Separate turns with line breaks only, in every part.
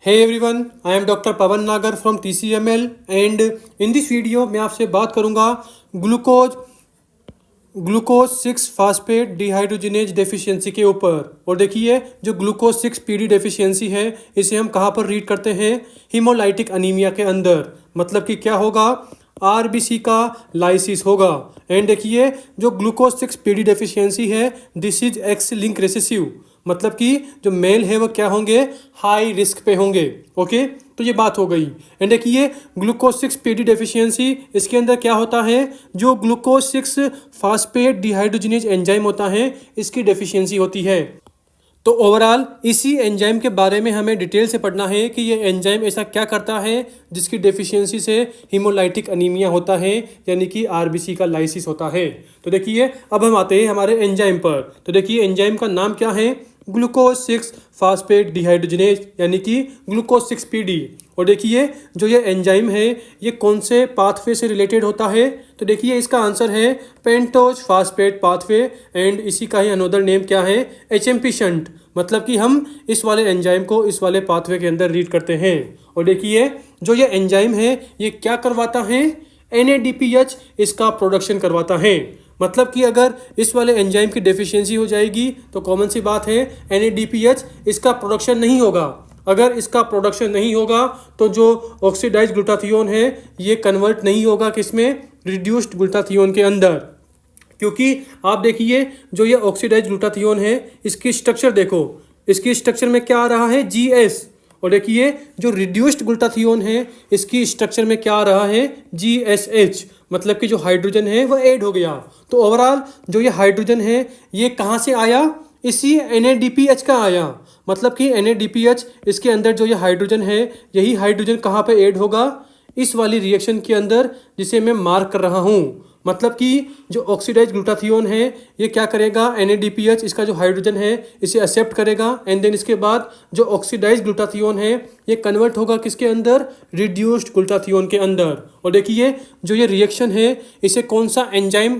Hey everyone, I am Dr. Pavan Nagar from TCML and in this video मैं आपसे बात करूंगा glucose 6 phosphate dehydrogenase deficiency के ऊपर। और देखिए जो ग्लूकोज 6 पीडी डेफिशिएंसी है इसे हम कहाँ पर रीड करते हैं, हीमोलाइटिक अनीमिया के अंदर। मतलब कि क्या होगा, आरबीसी का लाइसिस होगा। एंड देखिए जो ग्लूकोज 6 पीडी डेफिशिएंसी है this is x link recessive, मतलब कि जो मेल है वो क्या होंगे, हाई रिस्क पे होंगे। ओके, तो ये बात हो गई। एंड देखिए ग्लूकोज 6 पीडी डेफिशिएंसी इसके अंदर क्या होता है, जो ग्लूकोज 6 फास्फेट डिहाइड्रोजिनेज एंजाइम होता है इसकी डेफिशिएंसी होती है। तो ओवरऑल इसी एंजाइम के बारे में हमें डिटेल से पढ़ना है कि ये एंजाइम ऐसा क्या करता है जिसकी डेफिशिएंसी से हीमोलाइटिक अनीमिया होता है, यानी कि आरबीसी का लाइसिस होता है। तो देखिए अब हम आते हैं हमारे एंजाइम पर। तो देखिए एंजाइम का नाम क्या है, ग्लूकोज 6 फास्फेट डिहाइड्रोजिनेज, यानी कि ग्लूकोज 6 पीडी। और देखिए जो ये एंजाइम है ये कौन से पाथवे से रिलेटेड होता है, तो देखिए इसका आंसर है पेंटोज फास्फेट पाथवे। एंड इसी का ही अनदर नेम क्या है, एचएमपी शंट। मतलब कि हम इस वाले एंजाइम को इस वाले पाथवे के अंदर रीड करते हैं। और देखिए जो ये एंजाइम है ये क्या करवाता है, NADPH इसका प्रोडक्शन करवाता है। मतलब कि अगर इस वाले एंजाइम की डेफिशिएंसी हो जाएगी तो कॉमन सी बात है NADPH इसका प्रोडक्शन नहीं होगा। अगर इसका प्रोडक्शन नहीं होगा तो जो ऑक्सीडाइज ग्लूटाथियोन है ये कन्वर्ट नहीं होगा किसमें, रिड्यूस्ड ग्लूटाथियोन के अंदर। क्योंकि आप देखिए जो ये ऑक्सीडाइज ग्लूटाथियोन है इसकी स्ट्रक्चर देखो, इसकी स्ट्रक्चर में क्या आ रहा है, GS। और देखिए जो रिड्यूस्ड ग्लूटाथियोन है इसकी स्ट्रक्चर में क्या आ रहा है, GSH। मतलब कि जो हाइड्रोजन है वह ऐड हो गया। तो ओवरऑल जो ये हाइड्रोजन है ये कहाँ से आया, इसी NADPH का आया। मतलब कि NADPH इसके अंदर जो ये हाइड्रोजन है यही हाइड्रोजन कहाँ पे ऐड होगा, इस वाली रिएक्शन के अंदर जिसे मैं मार्क कर रहा हूँ। मतलब कि जो ऑक्सीडाइज ग्लूटाथियोन है ये क्या करेगा, NADPH इसका जो हाइड्रोजन है इसे एक्सेप्ट करेगा। एंड देन इसके बाद जो ऑक्सीडाइज ग्लूटाथियोन है ये कन्वर्ट होगा किसके अंदर, रिड्यूस्ड ग्लूटाथियोन के अंदर। और देखिए जो ये रिएक्शन है इसे कौन सा एंजाइम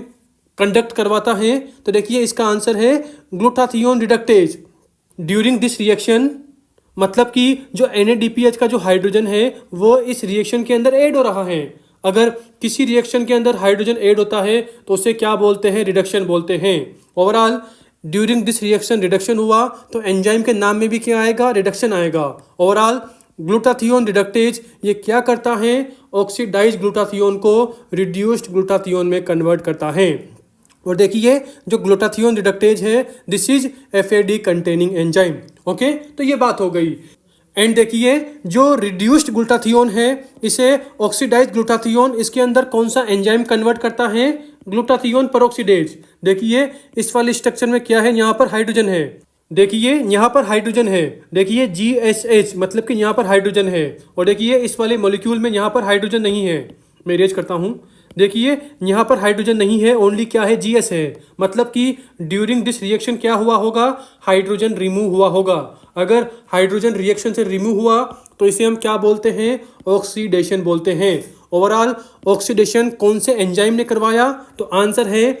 कंडक्ट करवाता है, तो देखिए इसका आंसर है glutathione reductase. During this reaction, मतलब कि जो NADPH का जो हाइड्रोजन है वो इस रिएक्शन के अंदर ऐड हो रहा है। अगर किसी रिएक्शन के अंदर हाइड्रोजन ऐड होता है तो उसे क्या बोलते हैं, रिडक्शन बोलते हैं। Overall during this reaction reduction हुआ तो एंजाइम के नाम में भी क्या आएगा, रिडक्शन आएगा। ओवरऑल ग्लूटाथियोन रिडक्टेज ये क्या करता है, ऑक्सीडाइज ग्लूटाथियोन को रिड्यूस्ड ग्लूटाथियोन में कन्वर्ट करता है। और देखिए जो ग्लूटाथियोन रिडक्टेज है this is FAD containing enzyme. Okay, तो ये बात हो गई। एंड देखिए जो रिड्यूस्ड ग्लूटाथियोन है इसे ऑक्सीडाइज ग्लूटाथियोन इसके अंदर कौन सा एंजाइम कन्वर्ट करता है, ग्लूटाथियोन पेरोक्सीडेज। देखिए इस वाले स्ट्रक्चर में क्या है, यहाँ पर हाइड्रोजन है। देखिए यहाँ पर हाइड्रोजन है, देखिए GSH मतलब कि यहाँ पर हाइड्रोजन है। और देखिए इस वाले मॉलिक्यूल में यहाँ पर हाइड्रोजन नहीं है, मैं इरेज करता हूँ। देखिए यहाँ पर हाइड्रोजन नहीं है, ओनली क्या है, GS है। मतलब कि ड्यूरिंग दिस रिएक्शन क्या हुआ होगा, हाइड्रोजन रिमूव हुआ होगा। अगर हाइड्रोजन रिएक्शन से रिमूव हुआ तो इसे हम क्या बोलते हैं, ऑक्सीडेशन बोलते हैं। ओवरऑल ऑक्सीडेशन कौन से एंजाइम ने करवाया, तो आंसर है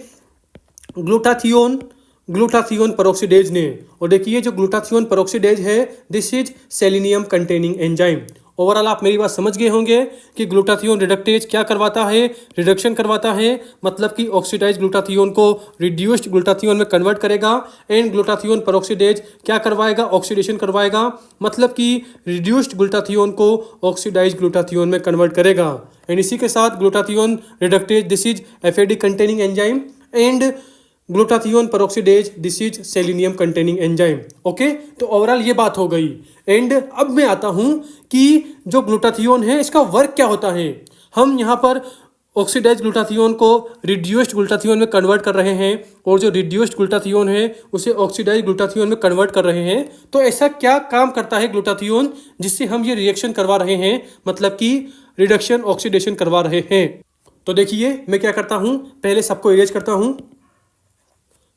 ग्लूटाथियोन पेरोक्सीडेज ने। और देखिए जो ग्लूटाथियोन पेरोक्सीडेज है this is selenium containing enzyme. Overall आप मेरी बात समझ गए होंगे कि ग्लूटाथियोन रिडक्टेज क्या करवाता है, रिडक्शन करवाता है। मतलब कि ऑक्सीडाइज ग्लूटाथियोन को रिड्यूस्ड ग्लूटाथियोन में कन्वर्ट करेगा। एंड ग्लूटाथियोन पेरोक्सीडेज क्या करवाएगा, ऑक्सीडेशन करवाएगा। मतलब कि रिड्यूस्ड ग्लूटाथियोन को ऑक्सीडाइज ग्लूटाथियोन में कन्वर्ट करेगा। एंड इसी के साथ glutathione reductase this is FAD containing enzyme and glutathione peroxidase this is selenium containing enzyme. Okay, तो ओवरऑल ये बात हो गई। एंड अब मैं आता हूँ कि जो ग्लूटाथियोन है इसका वर्क क्या होता है। हम यहाँ पर ऑक्सीडाइज ग्लूटाथियोन को रिड्यूस्ड ग्लूटाथियोन में कन्वर्ट कर रहे हैं और जो रिड्यूस्ड ग्लूटाथियोन है उसे ऑक्सीडाइज ग्लूटाथियोन में कन्वर्ट कर रहे हैं। तो ऐसा क्या काम करता है ग्लूटाथियोन जिससे हम ये रिएक्शन करवा रहे हैं, मतलब कि रिडक्शन ऑक्सीडेशन करवा रहे हैं। तो देखिए मैं क्या करता हूँ, पहले सबको इरेज करता हूँ।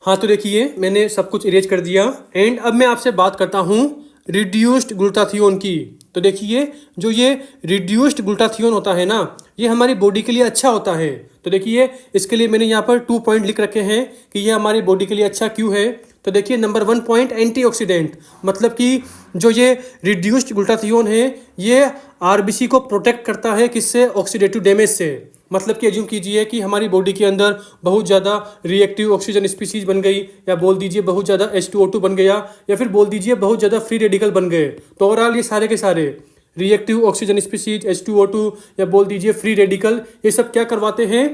हाँ तो देखिए मैंने सब कुछ इरेज कर दिया। एंड अब मैं आपसे बात करता हूँ रिड्यूस्ड ग्लूटाथियोन की। तो देखिए जो ये रिड्यूस्ड ग्लूटाथियोन होता है ना ये हमारी बॉडी के लिए अच्छा होता है। तो देखिए इसके लिए मैंने यहाँ पर 2 पॉइंट लिख रखे हैं कि ये हमारी बॉडी के लिए अच्छा क्यों है। तो देखिए नंबर 1 पॉइंट एंटीऑक्सीडेंट, मतलब कि जो ये रिड्यूस्ड ग्लूटाथियोन है ये आरबीसी को प्रोटेक्ट करता है किससे, ऑक्सीडेटिव डैमेज से। मतलब कि एज्यूम कीजिए कि हमारी बॉडी के अंदर बहुत ज़्यादा रिएक्टिव ऑक्सीजन स्पीसीज बन गई, या बोल दीजिए बहुत ज़्यादा H2O2 बन गया, या फिर बोल दीजिए बहुत ज़्यादा फ्री रेडिकल बन गए। तो ओवरऑल ये सारे के सारे रिएक्टिव ऑक्सीजन स्पीसीज, H2O2 या बोल दीजिए फ्री रेडिकल, ये सब क्या करवाते हैं,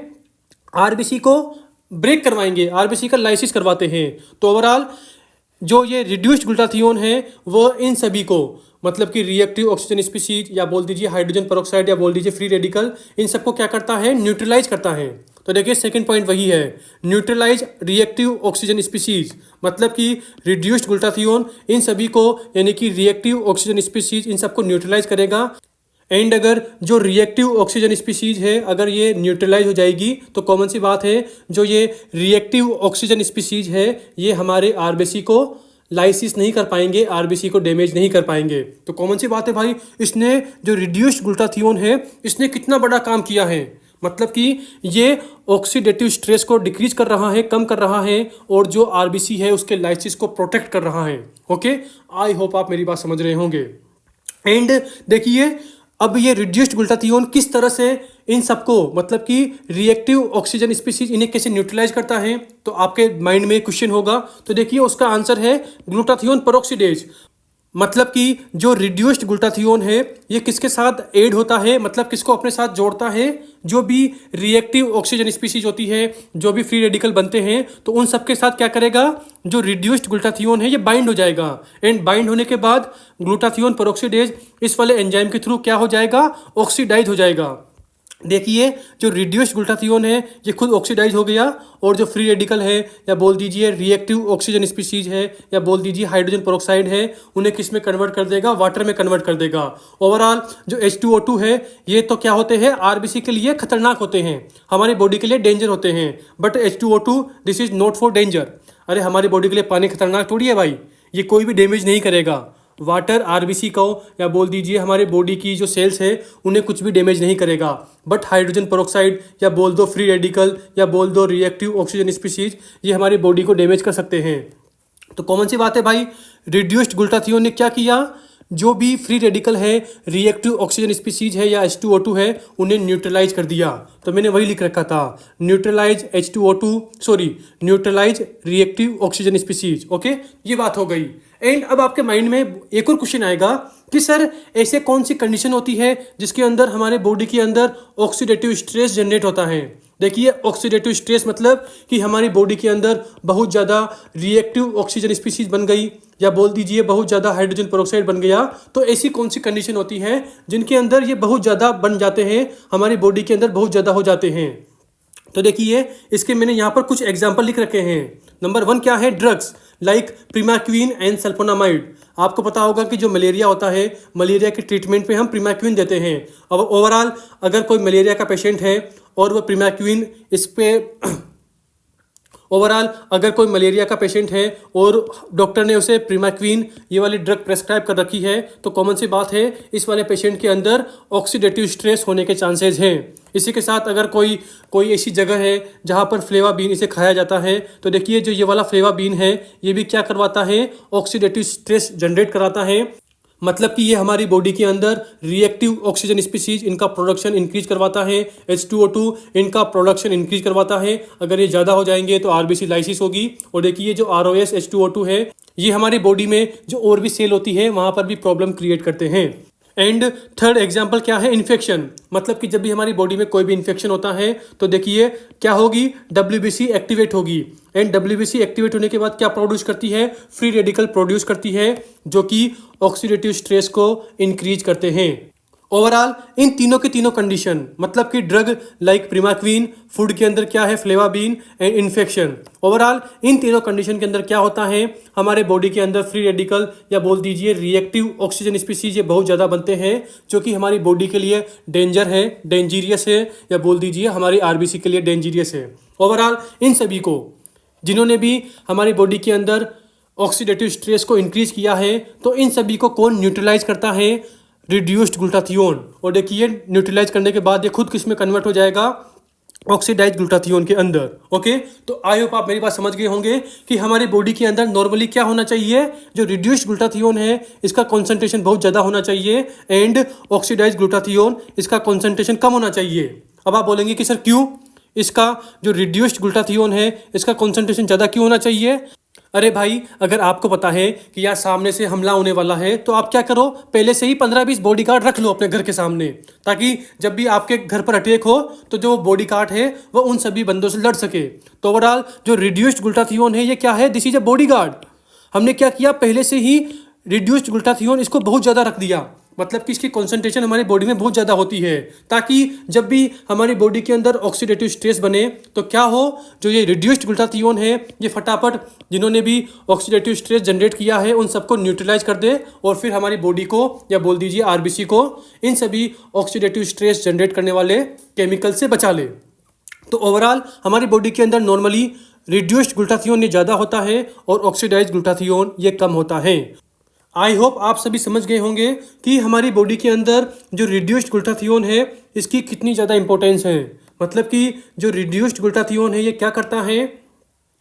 आरबीसी को ब्रेक करवाएंगे, आरबीसी का लाइसिस करवाते हैं। तो ओवरऑल जो ये रिड्यूस्ड ग्लूटाथियोन है वो इन सभी को, मतलब कि रिएक्टिव ऑक्सीजन स्पीसीज या बोल दीजिए हाइड्रोजन पेरोक्साइड या बोल दीजिए फ्री रेडिकल, इन सबको क्या करता है, न्यूट्रलाइज करता है। तो देखिए सेकंड पॉइंट वही है, न्यूट्रलाइज रिएक्टिव ऑक्सीजन स्पीसीज, मतलब कि रिड्यूस्ड ग्लूटाथियोन इन सभी को यानी कि रिएक्टिव ऑक्सीजन स्पीसीज इन सबको न्यूट्रलाइज करेगा। एंड अगर जो रिएक्टिव ऑक्सीजन स्पीसीज है अगर ये न्यूट्रलाइज हो जाएगी तो कॉमन सी बात है जो ये रिएक्टिव ऑक्सीजन स्पीसीज है ये हमारे आरबीसी को लाइसिस नहीं कर पाएंगे, आरबीसी को डैमेज नहीं कर पाएंगे। तो कॉमन सी बात है भाई, इसने जो रिड्यूस्ड ग्लूटाथियोन है इसने कितना बड़ा काम किया है, मतलब कि ये ऑक्सीडेटिव स्ट्रेस को डिक्रीज कर रहा है, कम कर रहा है, और जो आरबीसी है उसके लाइसिस को प्रोटेक्ट कर रहा है। ओके, आई होप आप मेरी बात समझ रहे होंगे। एंड देखिए अब ये रिड्यूस्ड ग्लूटाथियोन किस तरह से इन सबको, मतलब कि रिएक्टिव ऑक्सीजन स्पीसीज इन्हें कैसे न्यूट्रलाइज करता है, तो आपके माइंड में क्वेश्चन होगा। तो देखिए उसका आंसर है ग्लूटाथियोन पेरोक्सीडेज। मतलब कि जो रिड्यूस्ड ग्लूटाथियोन है ये किसके साथ ऐड होता है, मतलब किसको अपने साथ जोड़ता है, जो भी रिएक्टिव ऑक्सीजन स्पीसीज होती है, जो भी फ्री रेडिकल बनते हैं, तो उन सबके साथ क्या करेगा, जो रिड्यूस्ड ग्लूटाथियोन है ये बाइंड हो जाएगा। एंड बाइंड होने के बाद ग्लूटाथियोन पेरोक्सीडेज इस वाले एंजाइम के थ्रू क्या हो जाएगा, ऑक्सीडाइज हो जाएगा। देखिए जो रिड्यूस्ड ग्लूटाथियोन है ये खुद ऑक्सीडाइज हो गया, और जो फ्री रेडिकल है या बोल दीजिए रिएक्टिव ऑक्सीजन स्पीसीज है या बोल दीजिए हाइड्रोजन पेरोक्साइड है, उन्हें किस में कन्वर्ट कर देगा, वाटर में कन्वर्ट कर देगा। ओवरऑल जो H2O2 है ये तो क्या होते हैं, आरबीसी के लिए खतरनाक होते हैं, हमारी बॉडी के लिए डेंजर होते हैं। But H2O2 this is not for danger. अरे हमारी बॉडी के लिए पानी खतरनाक थोड़ी है भाई, ये कोई भी डैमेज नहीं करेगा। वाटर आरबीसी को या बोल दीजिए हमारे बॉडी की जो सेल्स है उन्हें कुछ भी डैमेज नहीं करेगा। बट हाइड्रोजन पेरोक्साइड या बोल दो फ्री रेडिकल या बोल दो रिएक्टिव ऑक्सीजन स्पीसीज ये हमारी बॉडी को डैमेज कर सकते हैं। तो कॉमन सी बात है भाई, रिड्यूस्ड ग्लूटाथियोन ने क्या किया, जो भी फ्री रेडिकल है, रिएक्टिव ऑक्सीजन स्पीसीज है या H2O2 है, उन्हें न्यूट्रलाइज कर दिया। तो मैंने वही लिख रखा था, neutralise neutralise reactive oxygen species. Okay, ये बात हो गई। एंड अब आपके माइंड में एक और क्वेश्चन आएगा कि सर ऐसे कौन सी कंडीशन होती है जिसके अंदर हमारे बॉडी के अंदर ऑक्सीडेटिव स्ट्रेस जनरेट होता है। देखिए ऑक्सीडेटिव स्ट्रेस मतलब कि हमारी बॉडी के अंदर बहुत ज़्यादा रिएक्टिव ऑक्सीजन स्पीसीज बन गई या बोल दीजिए बहुत ज़्यादा हाइड्रोजन पेरोक्साइड बन गया। तो ऐसी कौन सी कंडीशन होती है जिनके अंदर ये बहुत ज़्यादा बन जाते हैं, हमारी बॉडी के अंदर बहुत ज़्यादा हो जाते हैं। तो देखिए इसके मैंने यहाँ पर कुछ एग्जाम्पल लिख रखे हैं। नंबर 1 क्या है, ड्रग्स लाइक प्रीमाक्विन एंड सल्फोनामाइड। आपको पता होगा कि जो मलेरिया होता है, मलेरिया के ट्रीटमेंट पे हम प्रीमाक्विन देते हैं। अब ओवरऑल अगर कोई मलेरिया का पेशेंट है और वह प्रीमाक्विन इस पे ओवरऑल अगर कोई मलेरिया का पेशेंट है और डॉक्टर ने उसे प्रीमाक्विन ये वाली ड्रग प्रेस्क्राइब कर रखी है, तो कॉमन सी बात है इस वाले पेशेंट के अंदर ऑक्सीडेटिव स्ट्रेस होने के चांसेस हैं। इसी के साथ अगर कोई ऐसी जगह है जहाँ पर फ्लेवा बीन इसे खाया जाता है, तो देखिए जो ये वाला फ्लेवा बीन है ये भी क्या करवाता है, ऑक्सीडेटिव स्ट्रेस जनरेट कराता है। मतलब कि ये हमारी बॉडी के अंदर रिएक्टिव ऑक्सीजन स्पीसीज इनका प्रोडक्शन इंक्रीज करवाता है, H2O2 इनका प्रोडक्शन इंक्रीज करवाता है। अगर ये ज़्यादा हो जाएंगे तो आरबीसी लाइसिस होगी। और देखिए जो ROS H2O2 है ये हमारी बॉडी में जो और भी सेल होती है वहाँ पर भी प्रॉब्लम क्रिएट करते हैं। एंड थर्ड एग्जाम्पल क्या है, इन्फेक्शन। मतलब कि जब भी हमारी बॉडी में कोई भी इन्फेक्शन होता है तो देखिए क्या होगी, WBC एक्टिवेट होगी। एंड WBC एक्टिवेट होने के बाद क्या प्रोड्यूस करती है, फ्री रेडिकल प्रोड्यूस करती है जो कि ऑक्सीडेटिव स्ट्रेस को इंक्रीज करते हैं। ओवरऑल इन तीनों के तीनों कंडीशन, मतलब कि ड्रग लाइक प्रीमाक्विन, फूड के अंदर क्या है फ्लेवाबीन एंड इन्फेक्शन, ओवरऑल इन तीनों कंडीशन के अंदर क्या होता है, हमारे बॉडी के अंदर फ्री रेडिकल या बोल दीजिए रिएक्टिव ऑक्सीजन स्पीसीज ये बहुत ज़्यादा बनते हैं जो कि हमारी बॉडी के लिए डेंजर है, डेंजीरियस है, या बोल दीजिए हमारी आरबीसी के लिए डेंजीरियस है। ओवरऑल इन सभी को जिन्होंने भी हमारी बॉडी के अंदर ऑक्सीडेटिव स्ट्रेस को इंक्रीज किया है, तो इन सभी को कौन न्यूट्रलाइज करता है, रिड्यूस्ड ग्लूटाथियोन। और देखिए न्यूट्रलाइज करने के बाद ये खुद किस में कन्वर्ट हो जाएगा, ऑक्सीडाइज ग्लूटाथियोन के अंदर। ओके, तो आई होप आप मेरी बात समझ गए होंगे कि हमारी बॉडी के अंदर नॉर्मली क्या होना चाहिए, जो रिड्यूस्ड ग्लूटाथियोन है इसका कॉन्सेंट्रेशन बहुत ज़्यादा होना चाहिए एंड ऑक्सीडाइज ग्लूटाथियोन इसका कॉन्सेंट्रेशन कम होना चाहिए। अब आप बोलेंगे कि सर क्यों, इसका जो रिड्यूस्ड ग्लूटाथियोन है इसका कॉन्सेंट्रेशन ज़्यादा क्यों होना चाहिए? अरे भाई, अगर आपको पता है कि यार सामने से हमला होने वाला है तो आप क्या करो, पहले से ही 15-20 बॉडीगार्ड रख लो अपने घर के सामने, ताकि जब भी आपके घर पर अटैक हो तो जो बॉडीगार्ड है वो उन सभी बंदों से लड़ सके। तो ओवरऑल जो रिड्यूस्ड ग्लूटाथियोन है ये क्या है, दिस इज अ बॉडीगार्ड। हमने क्या किया, पहले से ही रिड्यूस्ड ग्लूटाथियोन इसको बहुत ज़्यादा रख दिया, मतलब कि इसकी कॉन्सेंट्रेशन हमारी बॉडी में बहुत ज़्यादा होती है, ताकि जब भी हमारी बॉडी के अंदर ऑक्सीडेटिव स्ट्रेस बने तो क्या हो, जो ये रिड्यूस्ड ग्लूटाथियोन है ये फटाफट जिन्होंने भी ऑक्सीडेटिव स्ट्रेस जनरेट किया है उन सबको न्यूट्रलाइज कर दे और फिर हमारी बॉडी को या बोल दीजिए आरबीसी को इन सभी ऑक्सीडेटिव स्ट्रेस जनरेट करने वाले केमिकल से बचा ले। तो ओवरऑल हमारी बॉडी के अंदर नॉर्मली रिड्यूस्ड ग्लूटाथियोन ये ज़्यादा होता है और ऑक्सीडाइज ग्लूटाथियोन ये कम होता है। आई होप आप सभी समझ गए होंगे कि हमारी बॉडी के अंदर जो रिड्यूस्ड ग्लूटाथियोन है इसकी कितनी ज़्यादा इंपॉर्टेंस है। मतलब कि जो रिड्यूस्ड ग्लूटाथियोन है ये क्या करता है,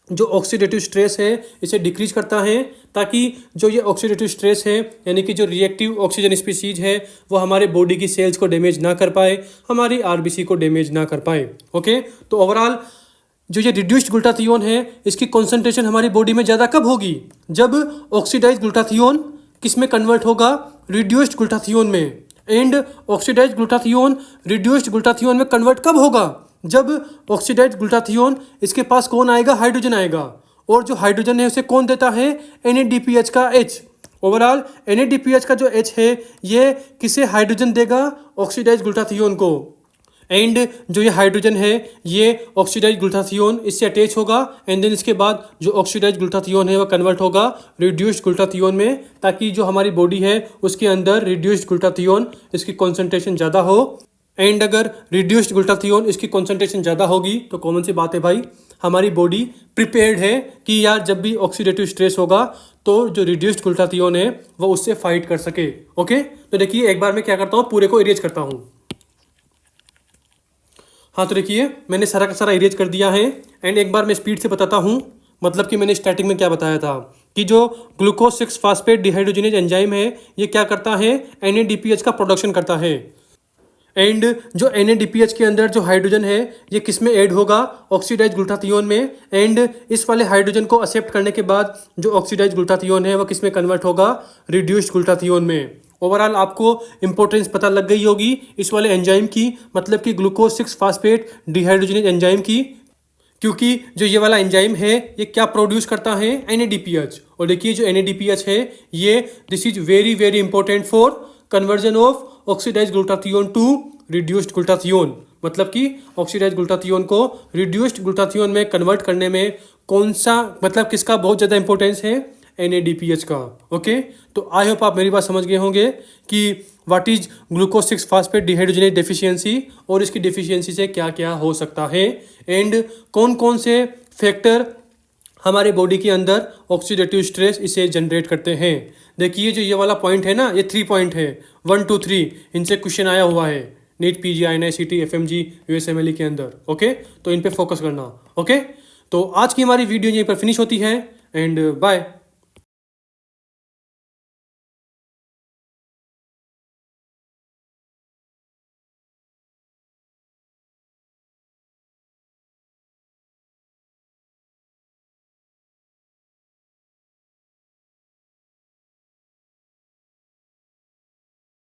जो ऑक्सीडेटिव स्ट्रेस है इसे डिक्रीज करता है, ताकि जो ये ऑक्सीडेटिव स्ट्रेस है यानी कि जो रिएक्टिव ऑक्सीजन स्पीसीज है वो हमारे बॉडी की सेल्स को डैमेज ना कर पाए, हमारी आरबीसी को डैमेज ना कर पाए। ओके, तो ओवरऑल जो ये रिड्यूस्ड ग्लूटाथियोन है इसकी कॉन्सेंट्रेशन हमारी बॉडी में ज़्यादा कब होगी, जब ऑक्सीडाइज ग्लूटाथियोन किस में कन्वर्ट होगा, रिड्यूस्ड ग्लूटाथियोन में। And oxidise glutathione reduced glutathione में कन्वर्ट कब होगा, जब ऑक्सीडाइज ग्लूटाथियोन इसके पास कौन आएगा, हाइड्रोजन आएगा, और जो हाइड्रोजन है उसे कौन देता है, NADPH का H। ओवरऑल NADPH का जो H है ये किसे हाइड्रोजन देगा, ऑक्सीडाइज ग्लूटाथियोन को। एंड जो ये हाइड्रोजन है ये ऑक्सीडाइज ग्लूटाथियोन इससे अटैच होगा एंड देन इसके बाद जो ऑक्सीडाइज ग्लूटाथियोन है वो कन्वर्ट होगा रिड्यूस्ड ग्लूटाथियोन में, ताकि जो हमारी बॉडी है उसके अंदर रिड्यूस्ड ग्लूटाथियोन इसकी कॉन्सेंट्रेशन ज़्यादा हो। एंड अगर रिड्यूस्ड ग्लूटाथियोन इसकी कॉन्सेंट्रेशन ज़्यादा होगी तो कॉमन सी बात है भाई, हमारी बॉडी प्रिपेयर्ड है कि यार जब भी ऑक्सीडेटिव स्ट्रेस होगा तो जो रिड्यूस्ड ग्लूटाथियोन है वो उससे फाइट कर सके। ओके, तो देखिए एक बार मैं क्या करता हूँ, पूरे को इरेज करता हूँ। हाँ, तो देखिए मैंने सारा का सारा इरेज कर दिया है एंड एक बार मैं स्पीड से बताता हूँ, मतलब कि मैंने स्टार्टिंग में क्या बताया था कि जो ग्लूकोज 6 फास्फेट डिहाइड्रोजिनेज एंजाइम है ये क्या करता है, NADPH का प्रोडक्शन करता है। एंड जो NADPH के अंदर जो हाइड्रोजन है ये किस में ऐड होगा, ऑक्सीडाइज ग्लूटाथियोन में। एंड इस वाले हाइड्रोजन को एक्सेप्ट करने के बाद जो ऑक्सीडाइज ग्लूटाथियोन है वो किस में कन्वर्ट होगा, रिड्यूस्ड ग्लूटाथियोन में। ओवरऑल आपको इंपॉर्टेंस पता लग गई होगी इस वाले एंजाइम की, मतलब कि ग्लूकोज 6 फास्फेट डिहाइड्रोजिनेज एंजाइम की, क्योंकि जो ये वाला एंजाइम है ये क्या प्रोड्यूस करता है, NADPH। और देखिए जो NADPH है ये this is very very important for conversion of oxidise glutathione to reduced glutathione, मतलब कि ऑक्सीडाइज ग्लूटाथियोन को रिड्यूस्ड ग्लूटाथियोन में कन्वर्ट करने में कौन सा, मतलब किसका बहुत ज़्यादा इंपॉर्टेंस है, NADPH का। ओके, तो आई होप आप मेरी बात समझ गए होंगे कि what is glucose 6 phosphate dehydrogenase deficiency और इसकी डेफिशिएंसी से क्या क्या हो सकता है एंड कौन कौन से फैक्टर हमारे बॉडी के अंदर ऑक्सीडेटिव स्ट्रेस इसे जनरेट करते हैं। देखिए जो ये वाला पॉइंट है ना, ये 3 पॉइंट है, 1 2 3, इनसे क्वेश्चन आया हुआ है NEET PG INI CT FMG USMLE के अंदर। ओके, तो इन पे फोकस करना। ओके, तो आज की हमारी वीडियो यहीं पर फिनिश होती है एंड बाय।